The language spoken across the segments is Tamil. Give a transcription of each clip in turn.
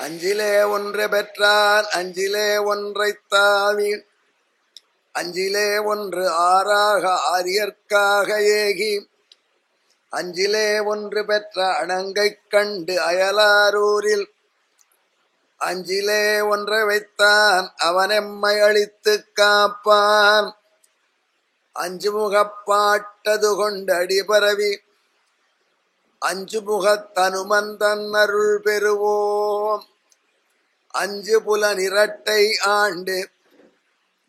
அஞ்சிலே ஒன்று பெற்றான் அஞ்சிலே ஒன்றைத் தாவி அஞ்சிலே ஒன்று ஆறாக ஆரியற்காக ஏகி அஞ்சிலே ஒன்று பெற்ற அணங்கைக் கண்டு அயலாரூரில் அஞ்சிலே ஒன்றை வைத்தான் அவனெம்மை அழித்துக் காப்பான். அஞ்சு முகப்பாட்டது கொண்டு அடிபரவி அஞ்சு முகத்தனுமந்தன் அருள் பெறுவோம். அஞ்சு புலனிரட்டை ஆண்டு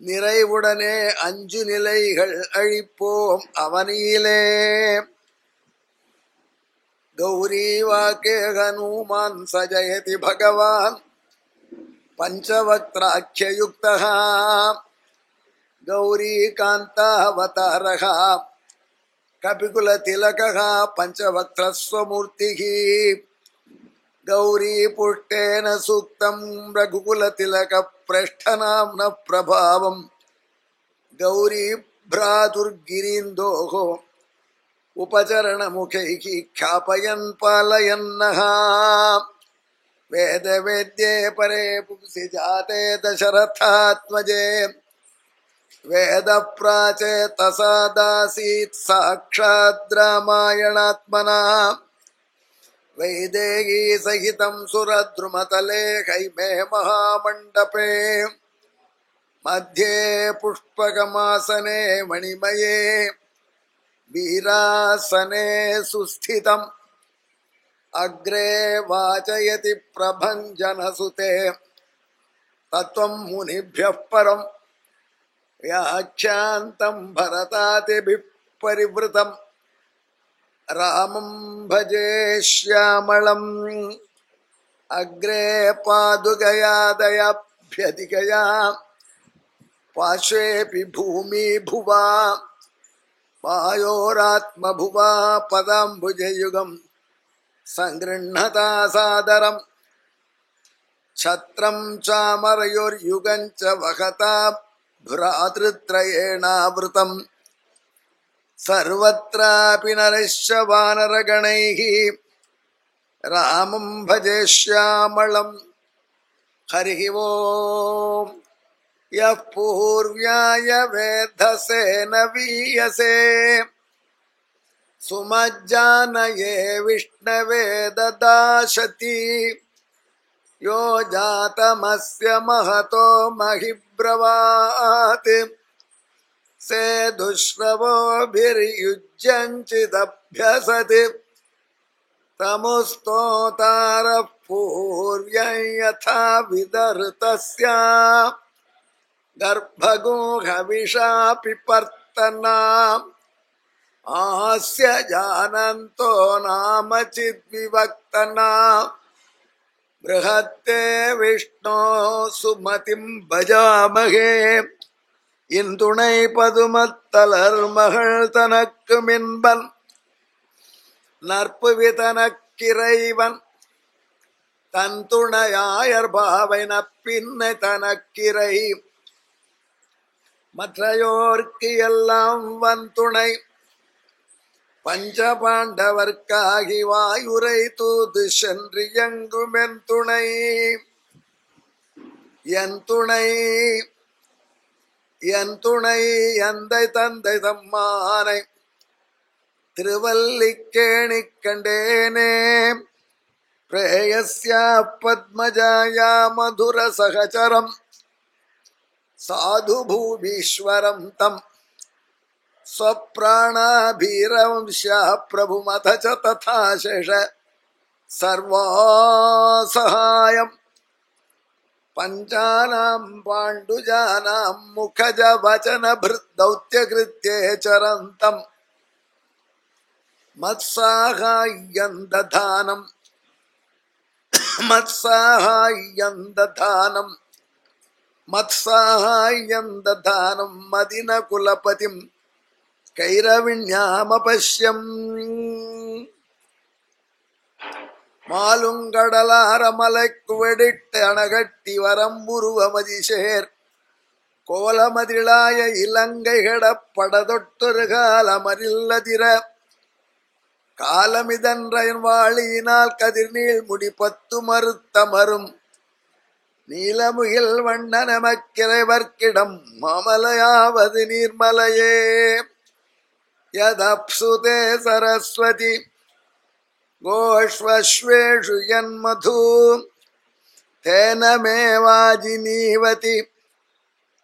நிறைவுடனே அஞ்சு நிலைகள் அழிப்போம் அவனிலே. கௌரி வாக்கே ஹனுமான் சஜயதி பகவான் பஞ்சவக்ராख्ययुक्तः கௌரி காந்தாவதாரः கபிகுல திலகः பஞ்சவக்ரஸ்வமூர்த்திः. கௌரி புஷ்டேன சூக்தம் ரகுகுல திலக பிரஷ்டநாம்ன பிரபாவம். கௌரி भ्रातुर्गिरीन्दोः उपचरण मुखैः ख्यापयन् पालयन्नः. वेद वेद्ये परे पुंसि जाते दशरथात्मजे वेद प्राचेतसादासीत् साक्षात् रामायणात्मना. वैदेही सहितं सुरद्रुमतले हैमे महामण्डपे मध्ये पुष्पकमासने मणिमये वीरासने सुस्थितम्. अग्रे वाचयति प्रभञ्जनसुते तत्त्वं मुनिभ्यः परम् व्याख्यान्तं भरतादिभिः परिवृतम्. रामं भजे श्यामळम् अग्रे पादुकया दयाभ्यधिकया पार्श्वेऽपि भूमि भुवा वायोरात्मभुवा पदाम्बुजयुगम् संगृह्णता सादरम्. छत्रं चामरयोर्युगं च वहता भ्रातृत्रयेणावृतम्. सर्वत्रापि नरश्च वानरगणैः रामं भजे श्यामळम्. हरिः ओम्. यः पूर्व्याय वेधसे न वीयसे सुमज्जानये विष्णवे ददाशति. यो जातमस्य महतो महिब्रवात् सेदुश्रवोभिर्युज्यञ्चिदभ्यसति. तमुस्तोतारः पूर्व्यं यथा विदर्तस्य गर्भगोहविषा पिपर्तना. आस्य जानन्तो नाम चिद्विवक्तना. बृहत्ते विष्णो सुमतिं भजामहे. इन्दुणै पदुमत्तलर्महळ் தனக்கு மின்பன் நற்புவிதனக்கிறைவன் தன் துணையாயர் பாவை நப்பின்னை தனக்கிரை. மற்றையோர்க்கு எல்லாம் வந்துணை பஞ்சபாண்டவர்க்காகி வாயுரை தூது சென்று எங்குமென் துணை. என் துணை என் துணை எந்தை தந்தை தம்மானை திருவல்லிக்கேணி கண்டேனே. பிரேயஸ்யா பத்மஜாயா மதுர சகச்சரம் சாது பூமீஸ்வரம் தம் स्वप्राणाभीरवंश्या प्रभुमथ च तथा शेष सर्वासहायम्. पञ्चानां पाण्डुजानां मुखज वचन भृद्दौत्यकृत्ये चरन्तम्. मत्साहाय्यं दधानम् मत्साहाय्यं दधानम् मत्साहाय्यं दधानम् मदिन कुलपतिम् கைரவிண்யாமபஷ்யம். மாலுங்கடலாரமலைக்கு வெடிட்டு அணகட்டி வரம்புருவமதிசேர் கோலமதிளாய இலங்கைகட படதொட்டொரு காலமரில்லதிர. காலமிதன்றன் வாழியினால் கதிர்நீள் முடி 10 மறுத்தமரும் நீலமுகில் வண்ணனமக்கிரைவர்க்கிடம் மாமலையாவது நீர்மலையே யதப்சுதே சரஸ்வதி கோஷ்வஸ்வேஷு யன்மது தேன மேவாஜினீவதி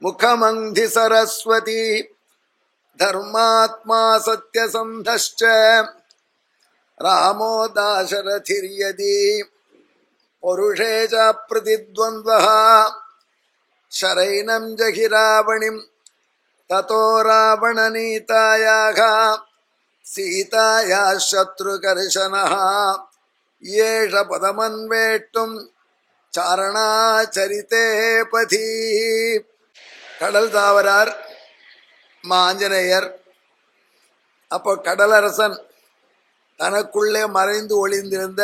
முகமங்கி சரஸ்வதி தர்மாத்மா சத்யசந்தஷ்ச ராமோ தாசரதிர்யதி புருஷே ச பிரதித்வந்த்வஹ ஷரைனம் ஜகி ராவணிம் ததோ ராவணநீதாயாஹ சீதாயாः சத்ருகர்ஷனः ஏஷ பதமன்வேட்டும் சாரணாச்சரிதே பதி. கடல் தாவரார் ஆஞ்சநேயர். அப்போ கடலரசன் தனக்குள்ளே மறைந்து ஒளிந்திருந்த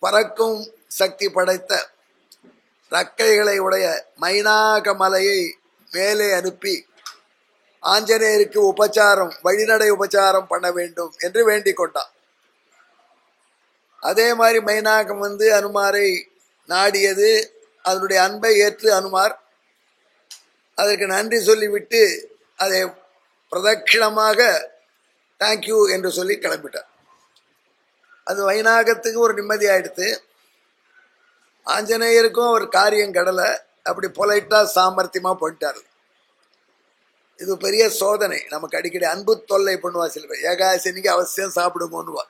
பறக்கும் சக்தி படைத்த ரக்கைகளை உடைய மைனாக மலையை மேலே அனுப்பி ஆஞ்சநேயருக்கு உபச்சாரம், வழிநடை உபச்சாரம் பண்ண வேண்டும் என்று வேண்டிக் கொண்டான். அதே மாதிரி மைனாகம் வந்து அனுமாரை நாடியது. அதனுடைய அன்பை ஏற்று அனுமார் அதற்கு நன்றி சொல்லிவிட்டு அதை பிரதட்சிணமாக தேங்க்யூ என்று சொல்லி கிளம்பிட்டார். அது வைநாகத்துக்கு ஒரு நிம்மதி ஆயிடுத்து. ஆஞ்சநேயருக்கும் அவர் காரியம் கடலை. அப்படி பொலைட்டா சாமர்த்தியமா போயிட்டார். இது பெரிய சோதனை. நமக்கு அடிக்கடி அன்பு தொல்லை பண்ணுவா சில பேர். ஏகாதசினிக்கு அவசியம் சாப்பிடுமோன்னுவா.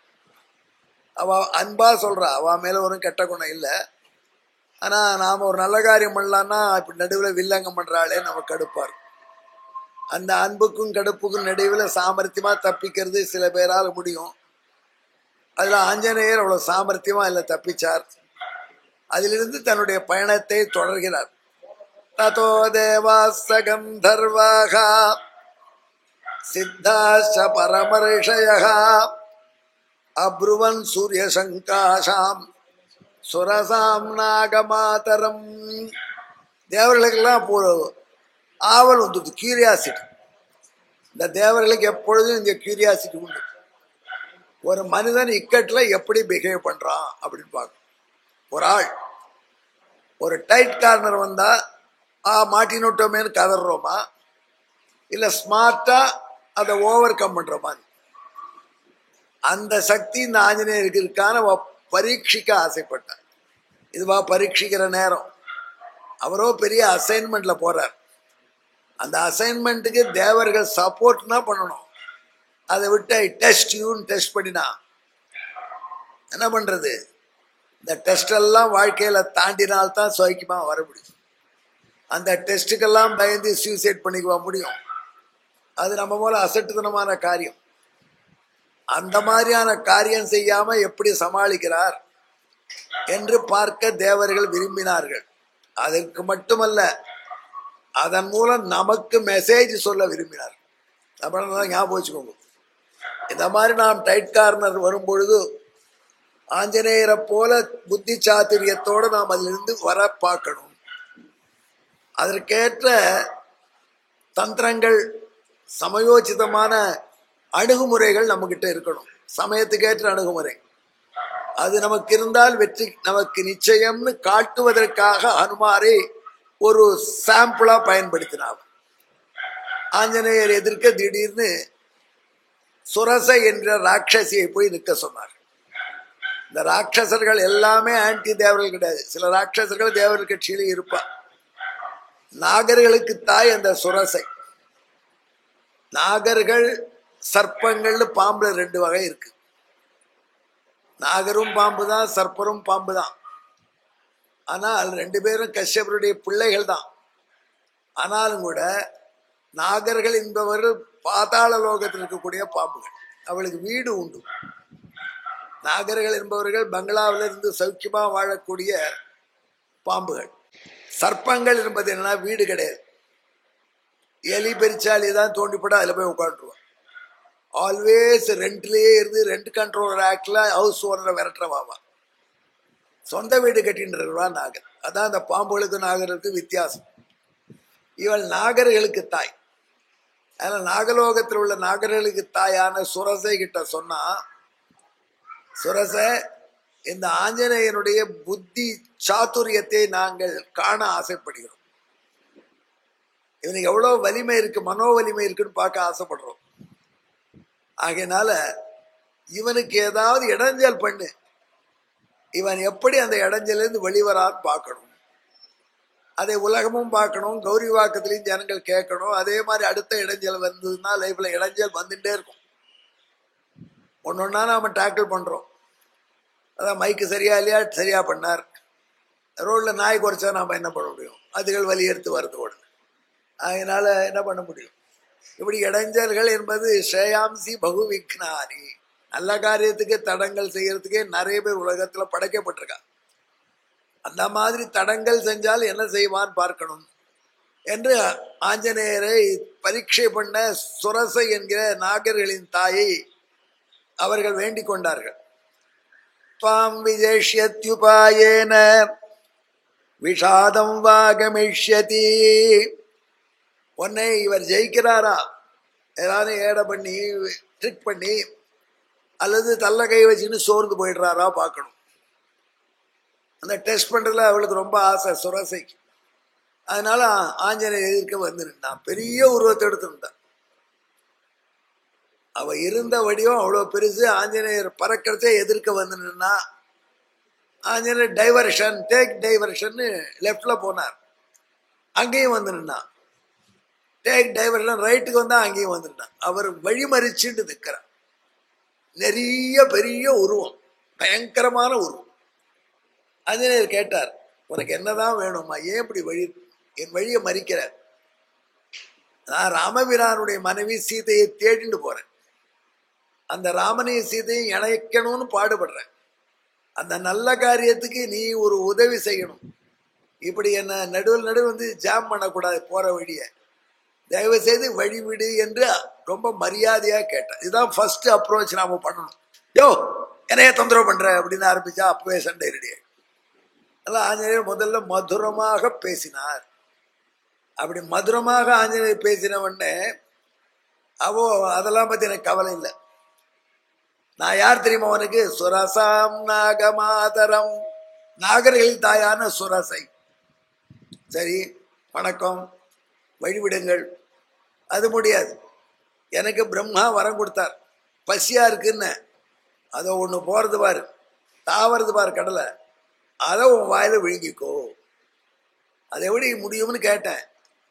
அவ அன்பா சொல்றா, அவ மேல ஒரு கெட்ட குணம் இல்லை. ஆனா நாம ஒரு நல்ல காரியம் பண்ணலான்னா இப்படி நடுவில் வில்லங்கம் பண்றாளே நமக்கு கடுப்பார். அந்த அன்புக்கும் கடுப்புக்கும் நடுவில் சாமர்த்தியமா தப்பிக்கிறது சில பேரால் முடியும். அதுல ஆஞ்சநேயர் அவ்வளவு சாமர்த்தியமா இல்லை, தப்பிச்சார். அதிலிருந்து தன்னுடைய பயணத்தை தொடர்கிறார். ததோ தேவாஸ்ஸ கந்தர்வாஹ சித்தாஸ்ஸ பரமர்ஷயஹ அப்ருவன் சூரிய சங்காசாம் சுரசாம் நாகமாதரம். தேவர்களுக்கெல்லாம் ஆவல் வந்துடுது, கியூரியாசிட்டி. இந்த தேவர்களுக்கு எப்பொழுதும் இந்த கியூரியாசிட்டி உண்டு. ஒரு மனிதன் இக்கட்ல எப்படி பிஹேவ் பண்றான் அப்படின்னு பார்க்கணும். ஒரு ஆள் ஒரு டைட் கார்னர் வந்தா மாட்டினோட்டோமேனு கதறோமா, இல்ல ஸ்மார்ட்டா அதை ஓவர் கம் பண்ற மாதிரி. அந்த சக்தி இந்த ஆஞ்சநேயருக்கு இருக்கான பரீட்சிக்க ஆசைப்பட்டார். இதுவா பரீட்சிக்கிற நேரம். அவரோ பெரிய அசைன்மெண்ட்ல போறார். அந்த அசைன்மெண்ட்டுக்கு தேவர்கள் சப்போர்ட்னா பண்ணணும். அதை விட்டு டெஸ்ட் யூன்னு டெஸ்ட் பண்ணினா என்ன பண்றது? இந்த டெஸ்ட் எல்லாம் வாழ்க்கையில தாண்டினால்தான் சுவைக்குமா வர முடியும். அந்த டெஸ்ட்டுக்கெல்லாம் பயந்து சூசைட் பண்ணிக்குவா முடியும். அது நம்ம போல அசட்டுத்தனமான காரியம். அந்த மாதிரியான காரியம் செய்யாம எப்படி சமாளிக்கிறார் என்று பார்க்க தேவர்கள் விரும்பினார்கள். அதற்கு மட்டுமல்ல, அதன் மூலம் நமக்கு மெசேஜ் சொல்ல விரும்பினார். அப்படின்னா ஞாபகம் வச்சுக்கோங்க. இந்த மாதிரி நாம் டைட் கார்னர் வரும் பொழுது ஆஞ்சநேயரை போல புத்தி சாத்துரியத்தோடு நாம் அதிலிருந்து வர பார்க்கணும். அதற்கேற்ற தந்திரங்கள், சமயோசிதமான அணுகுமுறைகள் நம்மகிட்ட இருக்கணும். சமயத்துக்கேற்ற அணுகுமுறை அது நமக்கு இருந்தால் வெற்றி நமக்கு நிச்சயம்னு காட்டுவதற்காக அனுமாரை ஒரு சாம்பிளா பயன்படுத்தினார். ஆஞ்சநேயர் எதிர்க்க திடீர்னு சுரசை என்ற ராட்சசியை போய் நிற்க சொன்னார். இந்த ராட்சசர்கள் எல்லாமே ஆன்டி தேவர்கள் கிடையாது. சில ராட்சசர்கள் தேவர்கள் கட்சியில இருப்பா. நாகர்களுக்கு தாய் அந்த சுரசை. நாகர்கள் சர்ப்பங்கள்னு பாம்புல 2 வகை இருக்கு. நாகரும் பாம்பு தான், சர்ப்பரும் பாம்பு தான். ஆனால் 2 பேரும் கஷ்யபருடைய பிள்ளைகள் தான். ஆனாலும் கூட நாகர்கள் என்பவர்கள் பாதாள லோகத்தில் இருக்கக்கூடிய பாம்புகள். அவளுக்கு வீடு உண்டு. நாகர்கள் என்பவர்கள் பங்களாவில் இருந்து சௌக்கியமா வாழக்கூடிய பாம்புகள். சர்ப்பங்கள் என்பது என்னன்னா வீடு கிடையாது. எலி பெருச்சாலி தான் தோண்டிப்பட அதில் போய் உட்காந்துருவான். ஆல்வேஸ் ரெண்ட்லயே இருந்து ரெண்ட் கண்ட்ரோலர் ஆக்ட்ல ஹவுஸ் ஓனரை விரட்டுறவாவா. சொந்த வீடு கட்டின்னு இருக்கிறவா நாகர். அதான் அந்த பாம்புகளுக்கு நாகருக்கு வித்தியாசம். இவள் நாகர்களுக்கு தாய். அதனால நாகலோகத்தில் உள்ள நாகர்களுக்கு தாயான சுரசை கிட்ட சொன்னா, சுரசை இந்த ஆஞ்சநேயனுடைய புத்தி சாதுரியத்தை நாங்கள் காண ஆசைப்படுகிறோம். இவனுக்கு எவ்வளவு வலிமை இருக்கு, மனோ வலிமை இருக்குன்னு பார்க்க ஆசைப்படுறோம். ஆகையினால இவனுக்கு ஏதாவது இடைஞ்சல் பண்ணு, இவன் எப்படி அந்த இடைஞ்சலிருந்து வெளிவரான்னு பார்க்கணும். அதை உலகமும் பார்க்கணும், கௌரி வாக்கத்திலையும் ஜனங்கள் கேட்கணும். அதே மாதிரி அடுத்த இடைஞ்சல் வந்ததுன்னா லைஃப்ல இடைஞ்சல் வந்துட்டே இருக்கும். ஒன்னொன்னா நாம டேக்கிள் பண்றோம். அதான் மைக்கு சரியா இல்லையா, சரியா பண்ணார். ரோட்ல நாய் குறைச்சா நாம என்ன பண்ண முடியும், அதுகள் வலி எடுத்து வருது உடனே. அதனால என்ன பண்ண முடியும்? இப்படி இடைஞ்சல்கள் என்பது ஸ்ரேயாம்சி பகு விக்னானி, நல்ல காரியத்துக்கு தடங்கள் செய்யறதுக்கே நிறைய பேர் உலகத்துல படைக்கப்பட்டிருக்கா. அந்த மாதிரி தடங்கள் செஞ்சால் என்ன செய்வான் பார்க்கணும் என்று ஆஞ்சநேயரை பரீட்சை பண்ண சுரசை என்கிற நாகர்களின் தாயை அவர்கள் வேண்டிக் கொண்டார்கள். துவாம் விஜேஷ்யத்யுபாயேன விஷாதம் வாகமிஷ்யதி. உன்னை இவர் ஜெயிக்கிறாரா, ஏதாவது ஏடை பண்ணி ட்ரிக் பண்ணி அல்லது தள்ள கை வச்சுன்னு சோர்ந்து போயிடுறாரா பார்க்கணும். அந்த டெஸ்ட் பண்றதுல அவளுக்கு ரொம்ப ஆசை சுரசைக்கு. அதனால ஆஞ்சநேயர் எதிர்க்க வந்துருந்தான். பெரிய உருவத்தை எடுத்துருந்தான். அவ இருந்த வடிவம் அவ்வளவு பெருசு. ஆஞ்சநேயர் பறக்கிறதே எதிர்க்க வந்துருன்னா ஆஞ்சநேயர் டைவர்ஷன், டேக் டைவர்ஷன் லெப்ட்ல போனார். அங்கேயும் வந்துருந்தான். டேக் டைவர்ஷன் ரைட்டுக்கு வந்தா அங்கேயும் வந்துருந்தான். அவர் வழிமறிச்சுட்டு நிற்கிறார். நிறைய பெரிய உருவம், பயங்கரமான உருவம். ஆஞ்சநேயர் கேட்டார், உனக்கு என்னதான் வேணுமா, ஏன் இப்படி என் வழியை மறிக்கிற? நான் ராமபிரானுடைய மனைவி சீதையை தேடிட்டு போறேன். அந்த ராமனையும் சீதையும் இணைக்கணும்னு பாடுபடுறேன். அந்த நல்ல காரியத்துக்கு நீ ஒரு உதவி செய்யணும். இப்படி என்ன நடுவில் வந்து ஜாம் பண்ணக்கூடாது போற வழிய, தயவு செய்து வழிவிடு என்று ரொம்ப மரியாதையா கேட்டார். இதுதான் ஃபர்ஸ்ட் அப்ரோச் நாம பண்ணணும். யோ என்னைய தொந்தரவு பண்ற அப்படின்னு ஆரம்பிச்சா அப்பவே சண்டை ரெடி. அதெல்லாம் ஆஞ்சநேயர் முதல்ல மதுரமாக பேசினார். அப்படி மதுரமாக ஆஞ்சநேயர் பேசின உடனே அவோ அதெல்லாம் பத்தி எனக்கு கவலை இல்லை. நான் யார் தெரியுமா உனக்கு? சுரசாம் நாகமாதரம், நாகர்களின் தாயான சுரசை. சரி வணக்கம், வழிவிடுங்கள். அது முடியாது. எனக்கு பிரம்மா வரம் கொடுத்தார், பசியா இருக்குன்னு. அதை ஒண்ணு போறது பாரு, தாவறது பாரு கடலை, அதை உன் வாயில விழுங்கிக்கோ. அதை எப்படி முடியும்னு கேட்டேன்.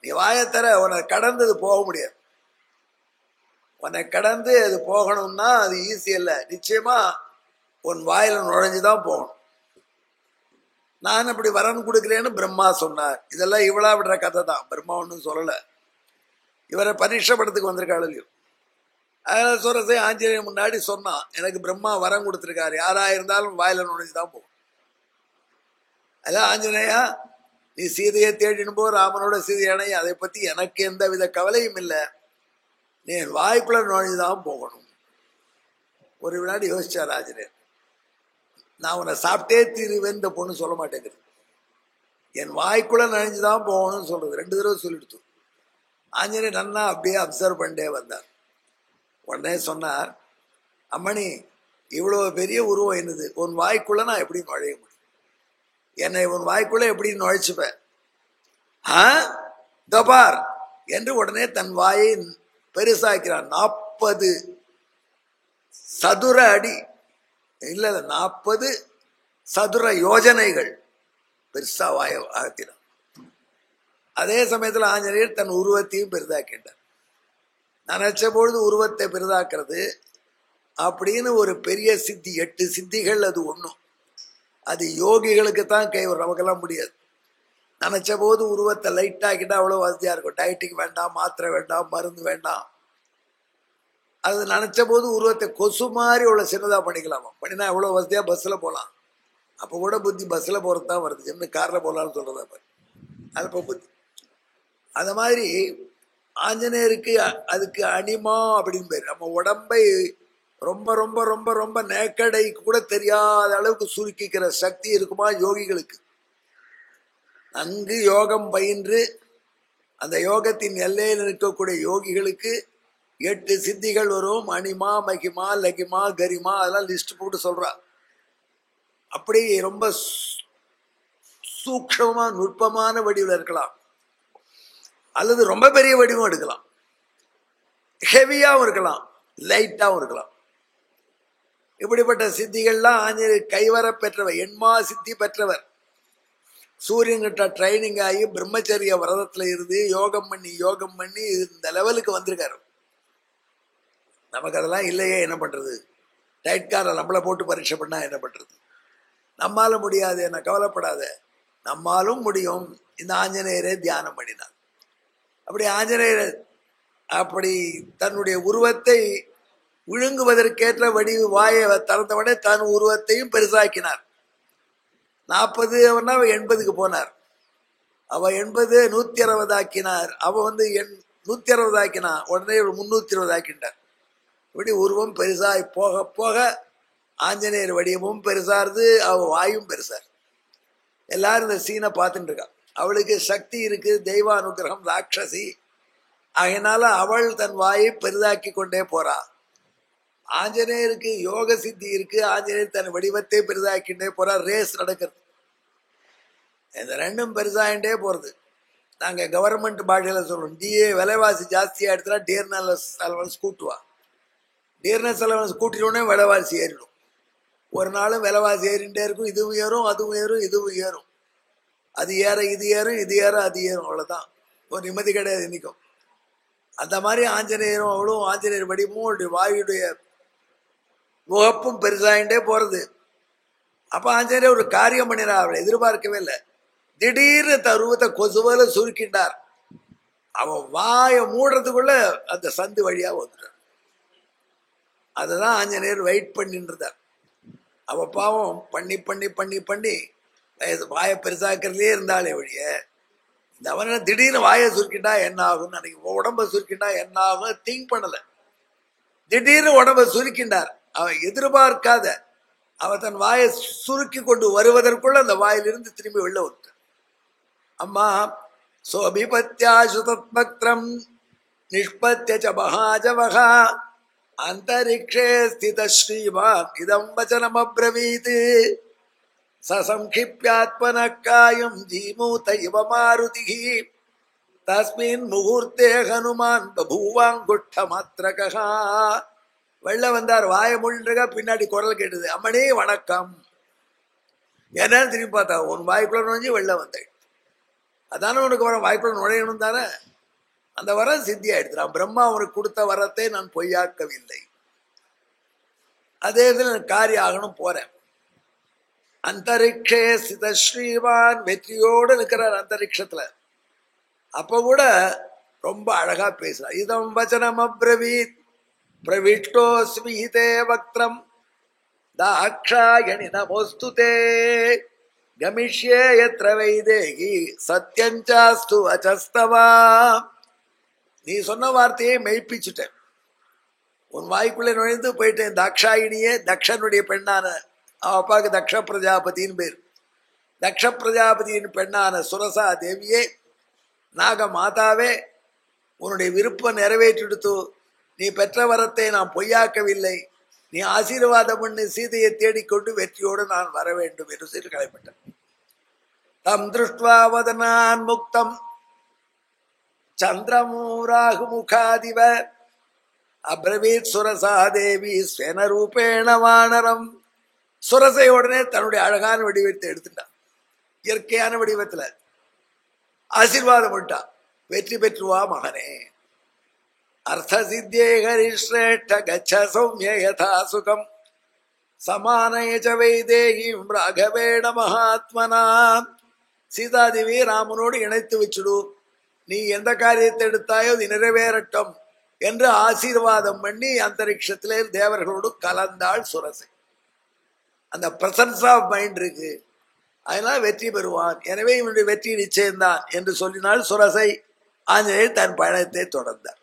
நீ வாயத்தர, உன்னை கடந்தது போக முடியாது. உன்னை கடந்து அது போகணும்னா அது ஈஸி இல்லை. நிச்சயமா உன் வாயில நுழைஞ்சுதான் போகணும். நான் அப்படி வரன் கொடுக்கிறேன்னு பிரம்மா சொன்னார். இதெல்லாம் இவளா விடுற கதை தான், பிரம்மா ஒன்றும் சொல்லல. இவரை பரீட்சைப்படுறதுக்கு வந்திருக்காள் இல்லையோ. அதனால சுரசை ஆஞ்சநேயர் முன்னாடி சொன்னான், எனக்கு பிரம்மா வரம் கொடுத்திருக்காரு, யாரா இருந்தாலும் வாயில நுழைஞ்சுதான் போகும். அதான் ஆஞ்சநேயா, நீ சீதையை தேடினும் போ, ராமனோட சீதை அணை, அதை பத்தி எனக்கு எந்த வித கவலையும் இல்லை. நீ வாய்க்குள்ள நுழைஞ்சுதான் போகணும். ஒரு வினாடி யோசிச்சார் ஆஞ்சநேயர். நான் உன்னை சாப்பிட்டே தீருவேன் இந்த பொண்ணு சொல்ல மாட்டேங்குது, என் வாய்க்குள்ள நுழைஞ்சுதான் போகணும்னு சொல்றது 2 தடவை சொல்லிடுத்து. ஆஞ்சநேயர் நன்னா அப்படியே அப்சர்வ் பண்ணிட்டே வந்தார். உடனே சொன்னார், அம்மணி இவ்வளவு பெரிய உருவம் என்னது, உன் வாய்க்குள்ள நான் எப்படி நுழைய முடியும்? என்னை உன் வாய்க்குள்ள எப்படி நுழைச்சுப்பேன்? தபார் என்று உடனே தன் வாயை பெருசாக்கிறான். 40 சதுர அடி இல்ல, 40 சதுர யோஜனைகள் பெருசா வாய ஆத்தினான். அதே சமயத்தில் ஆஞ்சநேயர் தன் உருவத்தையும் பெரிதாக்கின்றார். நினைச்ச பொழுது உருவத்தை பெரிதாக்குறது அப்படின்னு ஒரு பெரிய சித்தி, 8 சித்திகள் அது ஒண்ணும். அது யோகிகளுக்கு தான் கைவரும், நமக்கெல்லாம் முடியாது. நினைச்ச போது உருவத்தை லைட் ஆக்கிட்டா அவ்வளவு வசதியா இருக்கும். டயட்டிங் வேண்டாம், மாத்திரை வேண்டாம், மருந்து வேண்டாம். அது நினைச்ச போது உருவத்தை கொசு மாதிரி அவ்வளவு சின்னதா பண்ணிக்கலாமா, பண்ணினா எவ்வளவு வசதியா பஸ்ல போகலாம். அப்ப கூட புத்தி பஸ்ல போறது தான் வருது, என்ன கார்ல போகலான்னு சொல்றதா பாரு, அது இப்போ புத்தி. அந்த மாதிரி ஆஞ்சநேயருக்கு அதுக்கு அனிமா அப்படின்னு பேர். நம்ம உடம்பை ரொம்ப ரொம்ப ரொம்ப ரொம்ப நேக்கடை கூட தெரியாத அளவுக்கு சுருக்கிக்கிற சக்தி இருக்குமா யோகிகளுக்கு. நன்கு யோகம் பயின்று அந்த யோகத்தின் எல்லையில் இருக்கக்கூடிய யோகிகளுக்கு 8 சித்திகள் வரும். அனிமா, மகிமா, லகிமா, கரிமா, அதெல்லாம் லிஸ்ட் போட்டு சொல்றா. அப்படி ரொம்ப சூக்ஷமா நுட்பமான வடிவில் இருக்கலாம், அல்லது ரொம்ப பெரிய வடிவம் எடுக்கலாம், ஹெவியாகவும் இருக்கலாம், லைட்டாகவும் இருக்கலாம். இப்படிப்பட்ட சித்திகள்லாம் ஆஞ்சநேயர் கைவர பெற்றவர், எண்மா சித்தி பெற்றவர். சூரியன்கிட்ட ட்ரைனிங் ஆகி பிரம்மச்சரிய விரதத்துல இருந்து யோகம் பண்ணி இந்த லெவலுக்கு வந்திருக்காரு. நமக்கு அதெல்லாம் இல்லையே, என்ன பண்றது? டைட்கார நம்மளை போட்டு பரீட்சை பண்ணா என்ன பண்றது? நம்மால முடியாது, என்ன கவலைப்படாத, நம்மாலும் முடியும். இந்த ஆஞ்சநேயரை தியானம் பண்ணினார். அப்படி ஆஞ்சநேயர் அப்படி தன்னுடைய உருவத்தை விழுங்குவதற்கேற்ற வடிவு வாயை திறந்தவுடனே தன் உருவத்தையும் பெருசாக்கினார். 40 அவர்னா 80க்கு போனார். அவ 80 160 ஆக்கினார். அவ 160 ஆக்கினா உடனே 320 ஆக்கின்றார். இப்படி உருவம் பெருசாய் போக போக ஆஞ்சநேயர் வடிவமும் பெருசாருது, அவ வாயும் பெருசார். எல்லாரும் இந்த சீனை பார்த்துட்டு இருக்கா. அவளுக்கு சக்தி இருக்கு, தெய்வ அனுகிரகம், ராட்சசி. அதனால அவள் தன் வாயை பெரிதாக்கி கொண்டே போறா. ஆஞ்சநேயருக்கு யோக சித்தி இருக்கு, ஆஞ்சநேயர் தன் வடிவத்தை பெரிதாக்கிண்டே போறார். ரேஸ் நடக்கிறது, இந்த ரெண்டும் பெருசாகிட்டே போறது. நாங்க கவர்மெண்ட் பாஷையில சொல்றோம், டிஏ விலைவாசி ஜாஸ்தியா எடுத்துனா டியர்னஸ் அலவன்ஸ் கூட்டுவா. டியர்னஸ் அலவன்ஸ் கூட்டினோடனே விலைவாசி ஏறிடும். ஒரு நாளும் விலைவாசி ஏறிண்டே இருக்கும். இதுவும் ஏறும், அதுவும் ஏறும், இதுவும் ஏறும். அது ஏற இது ஏறும், இது ஏற அது ஏறும். அவ்வளவுதான், ஒரு நிம்மதி கிடையாது இன்னைக்கும். அந்த மாதிரி ஆஞ்சநேயரும் அவளும், ஆஞ்சநேயர் வடிவமும் வாயுடைய முகப்பும் பெருசாகிட்டே போறது. அப்ப ஆஞ்சநேயர் ஒரு காரியம் பண்ணினார், அவளை எதிர்பார்க்கவே இல்லை. திடீர்னு தருவத்தை கொசுவல சுருக்கின்றார். அவன் வாயை மூடுறதுக்குள்ள அந்த சந்து வழியா வந்துட்டார். அதுதான் ஆஞ்சநேயர் வெயிட் பண்ணிட்டு இருந்தார். அவ பாவம் பண்ணி பண்ணி பண்ணி பண்ணி வாயை பெருசாக்கிறதுலே இருந்தாலே வழிய, இந்த அவன திடீர்னு வாயை சுருக்கிட்டா என்ன ஆகும்னு நினைக்க, உடம்ப சுருக்கிட்டா என்ன ஆகும் திங்க் பண்ணல. திடீர்னு உடம்ப சுருக்கின்றார். அவன் எதிர்பார்க்காத அவன் தன் வாயை சுருக்கி கொண்டு வருவதற்குள்ள அந்த வாயிலிருந்து திரும்பி வெளில வந்து, அம்மா சோபிபத்யாசுதத்மக்ரம் நிஷ்பத்ய மகாஜவகா அந்தரிக்ஷே ஸ்தித ஸ்ரீமான் இதம் வச்சனம் அப்ரவீத் சசம்ஹிப்யாத்மன காயம் ஜீமூத இவ மாருதிஹி தஸ்மின் முகூர்த்தே ஹனுமான் பபூவாங்குஷ்ட மாத்ரகா. வெள்ள வந்தார், வாய மூடின்றக்கா, பின்னாடி குரல் கேட்டது, அம்மனே வணக்கம். என்னன்னு திரும்பி பார்த்தா, உன் வாய்க்குள்ள நுழைஞ்சு வெள்ள வந்தேன். அதானே உனக்கு வர வாய்க்குள்ள நுழையணும் தானே. அந்த வரம் சித்தி ஆயிடுச்சு. பிரம்மா அவனுக்கு கொடுத்த வரத்தை நான் பொய்யாக்கவில்லை. அதே இதுல காரியம் ஆகணும் போறேன். அந்தரிக்ஷே ஸ்தித ஸ்ரீமான் வெற்றியோடு நிற்கிறார் அந்தரிக்ஷத்துல. அப்ப கூட ரொம்ப அழகா பேசுறார். இதம் வச்சனம் அப்ரவீத் பிரவிஷ்டோஸ்மி ஹிதே வக்ரம் தாக்ஷாயணி நமோஸ்துதே கமிஷ்யே யத்ர வைதேகி சத்யஞ்சாஸ்து அச்சஸ்தவா. நீ சொன்ன வார்த்தையை மெய்ப்பிச்சுட்டேன். உன் வாய்க்குள்ளே நுழைந்து போயிட்டேன். தாக்ஷாயினியே, தக்ஷனுடைய பெண்ணான, அவன் அப்பாவுக்கு தக்ஷ பிரஜாபதியின் பேர். தக்ஷ பிரஜாபதியின் பெண்ணான சுரசா தேவியே, நாக மாதாவே, உன்னுடைய விருப்பம் நிறைவேற்றிடுத்து. நீ பெற்ற வரத்தை நான் பொய்யாக்கவில்லை. நீ ஆசீர்வாதம் பண்ணி சீதையை தேடிக்கொண்டு வெற்றியோடு நான் வர வேண்டும் என்று சொல்லி கலைப்பட்டான். தம் திருஷ்டுவா வதனான் முக்தம் சந்திரமூராகு முகாதிவ அப்ரவீத் சுரசா தேவி ஸ்வன ரூபேண வானரம். சுரசை உடனே தன்னுடைய அழகான வடிவத்தை எடுத்துட்டான். இயற்கையான வடிவத்துல ஆசீர்வாதம் பண்ணிட்டா, வெற்றி பெற்றுவா மகனே. அர்த்த சித்தியே ஹரிஷ்ரேஷ்ட கச்ச சௌமிய யதா சுகம் சமானயச்ச வைதேகிம் ராகவேண மகாத்மனா. சீதாதேவி ராமனோடு இணைத்து வச்சுடு, நீ எந்த காரியத்தை எடுத்தாயோ அது நிறைவேறட்டும் என்று ஆசீர்வாதம் பண்ணி அந்தரிக்ஷத்திலே தேவர்களோடு கலந்தாள் சுரசை. அந்த பிரசன்ஸ் ஆஃப் மைண்ட் இருக்கு, அதனால வெற்றி பெறுவான். எனவே இவனுடைய வெற்றி நிச்சயம்தான் என்று சொல்லினால் சுரசை. ஆஞ்சநேயர் தன் பயணத்தை தொடர்ந்தார்.